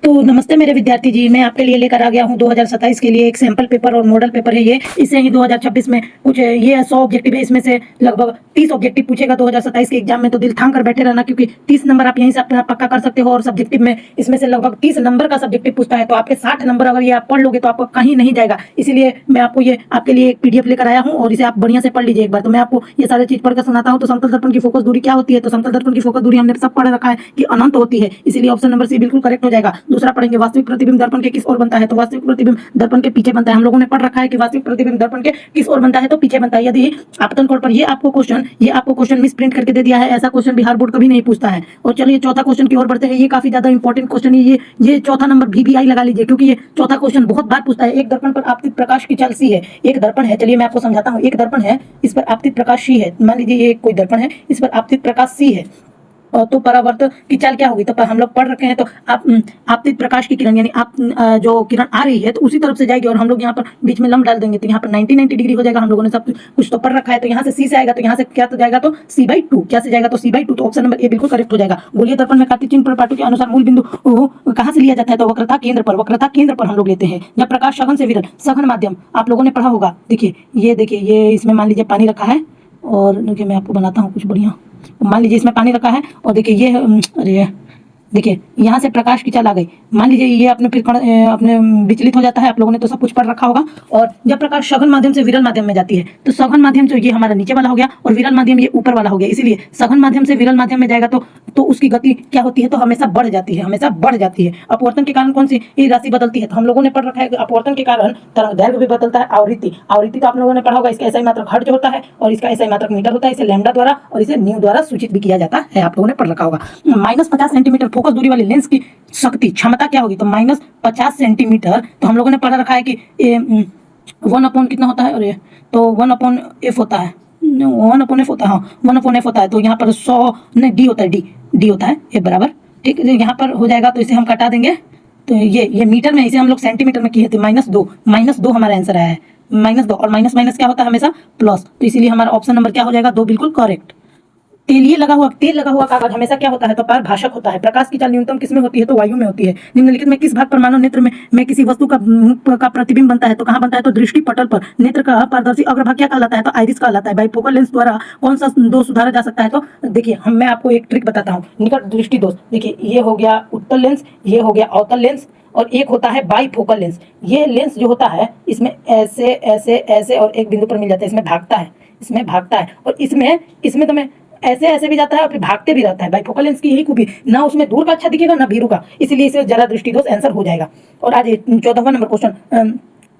तो नमस्ते मेरे विद्यार्थी जी, मैं आपके लिए लेकर आ गया हूँ 2027 के लिए एक सैंपल पेपर और मॉडल पेपर है ये। इससे ही 2026 में कुछ ये 100 ऑब्जेक्टिव है, इसमें से लगभग 30 ऑब्जेक्टिव पूछेगा 2027 के एग्जाम में। तो दिल थाम कर बैठे रहना, क्योंकि 30 नंबर आप यहीं से अपना पक्का कर सकते हो। और सब्जेक्टिव में इसमें से लगभग 30 नंबर का सब्जेक्टिव पूछता है, तो आपके 60 नंबर अगर ये आप पढ़ लोगे तो आपको कहीं नहीं जाएगा। इसीलिए मैं आपको ये आपके लिए एक PDF लेकर आया हूँ और इसे आप बढ़िया से पढ़ लीजिए एक बार। तो मैं आपको ये सारी चीज पढ़कर सुनाता हूँ। तो समतल दर्पण की फोकस दूरी क्या होती है? तो समतल दर्पण की फोकस दूरी हमने सब पढ़ रखा है कि अनंत होती है, इसीलिए ऑप्शन नंबर सी बिल्कुल करेक्ट हो जाएगा। दूसरा पढ़ेंगे, वास्तविक प्रतिबिंब दर्पण के किस ओर बनता है? तो वास्तविक प्रतिबिंब दर्पण के पीछे बनता है। हम लोगों ने पढ़ रखा है कि वास्तविक प्रतिबिंब दर्पण के किस ओर बनता है? तो पीछे बनता है। यदि आपतन कोड पर ये आपको क्वेश्चन मिस प्रिंट करके दे दिया है, ऐसा क्वेश्चन बिहार बोर्ड कभी नहीं पूछता है। और चलिए चौथा क्वेश्चन की ओर बढ़ते हैं। ये काफी ज्यादा इंपॉर्टेंट क्वेश्चन है। ये चौथा नंबर VBI लगा लीजिए, क्योंकि ये चौथा क्वेश्चन बहुत बार पूछता है। एक दर्पण पर आपतित प्रकाश की चाल C है। एक दर्पण है, चलिए मैं आपको समझाता हूँ। एक दर्पण है, इस पर आपतित प्रकाश C है। मान लीजिए ये कोई दर्पण है, इस पर आपतित प्रकाश C है, तो परावर्तन की चाल क्या होगी? तो हम लोग पढ़ रखे हैं। तो आपतित प्रकाश की किरण, यानी आप जो किरण आ रही है तो उसी तरफ से जाएगी, और हम लोग यहाँ पर बीच में लंब डाल देंगे तो यहाँ पर 90 डिग्री हो जाएगा। हम लोगों ने सब कुछ तो पढ़ रखा है। तो यहाँ से C से आएगा, तो यहाँ से क्या तो जाएगा? तो C/2। क्या से जाएगा? तो C/2। तो ऑप्शन नंबर ए बिल्कुल करेक्ट हो जाएगा। गोलीय दर्पण में कांति चिन्ह पाटू के अनुसार मूल बिंदु कहाँ से लिया जाता है? तो वक्रता केंद्र पर। वक्रता केंद्र पर हम लोग लेते हैं। जब प्रकाश सघन से विरल, सघन माध्यम आप लोगों ने पढ़ा होगा। देखिए ये इसमें मान लीजिए पानी रखा है, और देखिए मैं आपको बनाता हूँ कुछ बढ़िया। मान लीजिए इसमें पानी रखा है, और देखिए ये अरे देखिए यहाँ से प्रकाश की चाल आ गई। मान लीजिए ये अपने फिर अपने विचलित हो जाता है। आप लोगों ने तो सब कुछ पढ़ रखा होगा। और जब प्रकाश सघन माध्यम से विरल माध्यम में जाती है, तो सघन माध्यम जो ये हमारा नीचे वाला हो गया, और विरल माध्यम ये ऊपर वाला हो गया। इसीलिए सघन माध्यम से विरल माध्यम में जाएगा तो उसकी गति क्या होती है? तो हमेशा बढ़ जाती है, हमेशा बढ़ जाती है। अपवर्तन के कारण कौन सी ये राशि बदलती है? तो हम लोगों ने पढ़ रखा है कि अपवर्तन के कारण तरंगदैर्घ्य भी बदलता है। आवृत्ति तो आप लोगों ने पढ़ा होगा। इसका SI मात्रक हर्ट्ज होता है, और इसका SI मात्रक मीटर होता है। इसे लैम्डा द्वारा और इसे न्यू द्वारा सूचित भी किया जाता है। आप लोगों ने पढ़ रखा होगा। -50 सेंटीमीटर फोकस दूरी वाली लेंस की शक्ति क्षमता क्या होगी? तो -50 सेंटीमीटर। तो हम लोगों ने पढ़ा रखा है कि 1/, कितना होता है? और ये तो 1/f होता है। 1/f होता है, हाँ 1/f होता है। तो यहाँ पर 100 नहीं, D होता है, D होता है F बराबर। ठीक है, यहाँ पर हो जाएगा, तो इसे हम कटा देंगे। तो ये मीटर में, इसे हम लोग सेंटीमीटर में किए थे। -2 हमारा आंसर आया है। -2, और माइनस क्या होता है? हमेशा प्लस। तो इसीलिए हमारा ऑप्शन नंबर क्या हो जाएगा? 2 बिल्कुल करेक्ट। तेल लगा हुआ कागज हमेशा क्या होता है? तो पारभाषक होता है। प्रकाश की चाल न्यूनतम किसमें होती है? तो वायु में होती है। निम्नलिखित में किस भाग पर मानव नेत्र में किसी वस्तु का प्रतिबिंब बनता है? तो कहाँ बनता है? तो दृष्टि पटल पर। नेत्र का पारदर्शी अग्रभाग क्या कहलाता है? तो आइरिस कहलाता है। बाइफोकल लेंस द्वारा कौन सा दोष सुधारा जा सकता है? तो देखिए मैं आपको एक ट्रिक बताता हूँ। निकट दृष्टि दोष, देखिए ये हो गया उत्तल लेंस, ये हो गया अवतल लेंस, और एक होता है बाइफोकल लेंस। ये लेंस जो होता है, इसमें ऐसे ऐसे ऐसे और एक बिंदु पर मिल जाता है। इसमें भागता है, और इसमें तो मैं ऐसे भी जाता है और फिर भागते भी रहता है। बाइफोकल लेंस की यही खूबी, ना उसमें दूर का अच्छा दिखेगा ना भीरू का, इसलिए इसे जरा दृष्टि दोष आंसर हो जाएगा। और आज 14वां नंबर क्वेश्चन,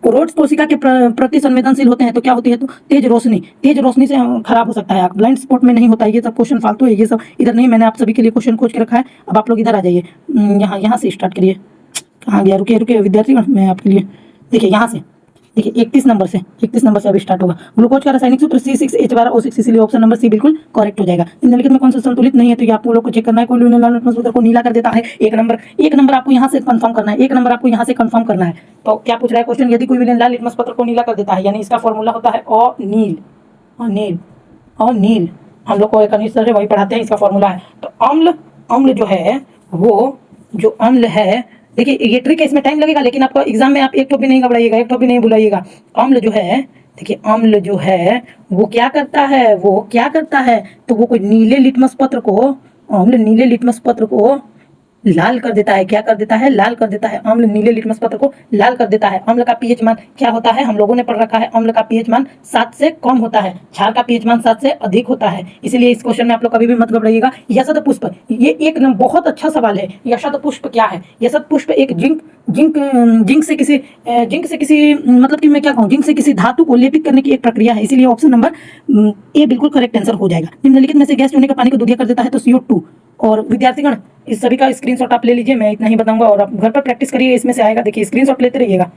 रोड्स कोशिका के प्रति संवेदनशील होते हैं, तो क्या होती है? तो तेज रोशनी से खराब हो सकता है। ब्लाइंड स्पॉट में नहीं होता है। ये सब क्वेश्चन फालतू है, ये सब इधर नहीं। मैंने आप सभी के लिए क्वेश्चन खोज के रखा है। अब आप लोग इधर आ जाइए। यहाँ से स्टार्ट करिए। कहाँ गया? रुकिए विद्यार्थी, मैं आपके लिए देखिए यहाँ से, देखिए 31 नंबर से अभी स्टार्ट होगा। ग्लूकोज का रासायनिक सूत्र C6H12O6, इसलिए ऑप्शन नंबर सी बिल्कुल करेक्ट हो जाएगा। निम्नलिखित में कौन सा संतुलित नहीं है? तो ये आप लोग को चेक करना है। कोई लाल लिटमस पत्र को नीला कर देता है। एक नंबर आपको यहाँ से कंफर्म करना है। तो क्या पूछ रहा है क्वेश्चन? यदि कोई विलेन लाल लिटमस पत्र को नीला कर देता है, यानी इसका फॉर्मूला होता है अनील। हम लोग को एक अनिल सर वही पढ़ाते हैं, इसका फॉर्मूला है। तो अम्ल जो है, वो जो अम्ल है, देखिए ये ट्रिक है, इसमें टाइम लगेगा, लेकिन आपको एग्जाम में आप एक तो भी नहीं घबराइएगा, एक तो भी नहीं भुलाइएगा। अम्ल जो है, देखिए अम्ल जो है वो क्या करता है? तो वो कोई नीले लिटमस पत्र को लाल कर देता है। क्या कर देता है? लाल कर देता है। अम्ल नीले लिटमस पत्र को लाल कर देता है। अम्ल का pH मान क्या होता है? हम लोगों ने पढ़ रखा है। अम्ल का pH मान 7 से कम होता है। क्षार का pH मान 7 से अधिक होता है। इसलिए इस क्वेश्चन में आप लोग कभी भी मत घबराइएगा। यशत पुष्प, ये एक बहुत अच्छा सवाल है। यशत पुष्प क्या है? यशत पुष्प एक जिंक से किसी मतलब कि मैं क्या कहूँ, जिंक से किसी धातु को लेपित करने की एक प्रक्रिया है। इसीलिए ऑप्शन नंबर ए बिल्कुल करेक्ट आंसर हो जाएगा। निम्नलिखित में से गैस चूने का पानी को दूधिया कर देता है, तो CO2। और विद्यार्थीगण, इस सभी का स्क्रीनशॉट आप ले लीजिए। मैं इतना ही बताऊंगा, और आप घर पर प्रैक्टिस करिए। इसमें से आएगा, देखिए स्क्रीनशॉट लेते रहिएगा।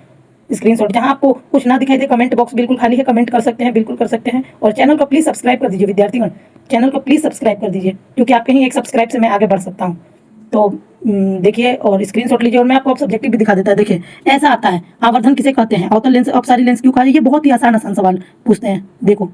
स्क्रीनशॉट जहां आपको कुछ ना दिखाई दे, कमेंट बॉक्स बिल्कुल खाली है, कमेंट कर सकते हैं, बिल्कुल कर सकते हैं। और चैनल को प्लीज सब्सक्राइब कर दीजिए विद्यार्थीगण, चैनल को प्लीज सब्सक्राइब कर दीजिए, क्योंकि आपके ही एक सब्सक्राइब से मैं आगे बढ़ सकता हूँ। तो देखिए और स्क्रीनशॉट लीजिए, और मैं आपको सब्जेक्टिव भी दिखा देता है। देखिए ऐसा आता है, आवर्धन किसे कहते हैं? अवतल लेंस अपसारी लेंस क्यों कहा? ये बहुत ही आसान सवाल पूछते हैं। देखो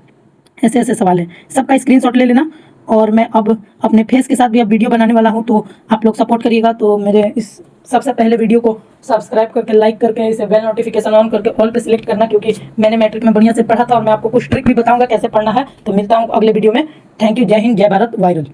ऐसे सवाल है, सबका स्क्रीनशॉट ले लेना और मैं अब अपने फेस के साथ भी अब वीडियो बनाने वाला हूँ, तो आप लोग सपोर्ट करिएगा। तो मेरे इस सबसे पहले वीडियो को सब्सक्राइब करके, लाइक करके, इसे बेल नोटिफिकेशन ऑन करके ऑल पे सिलेक्ट करना, क्योंकि मैंने मैट्रिक में बढ़िया से पढ़ा था और मैं आपको कुछ ट्रिक भी बताऊंगा कैसे पढ़ना है। तो मिलता हूँ अगले वीडियो में। Thank you. जय हिंद, जय भारत, वायरल।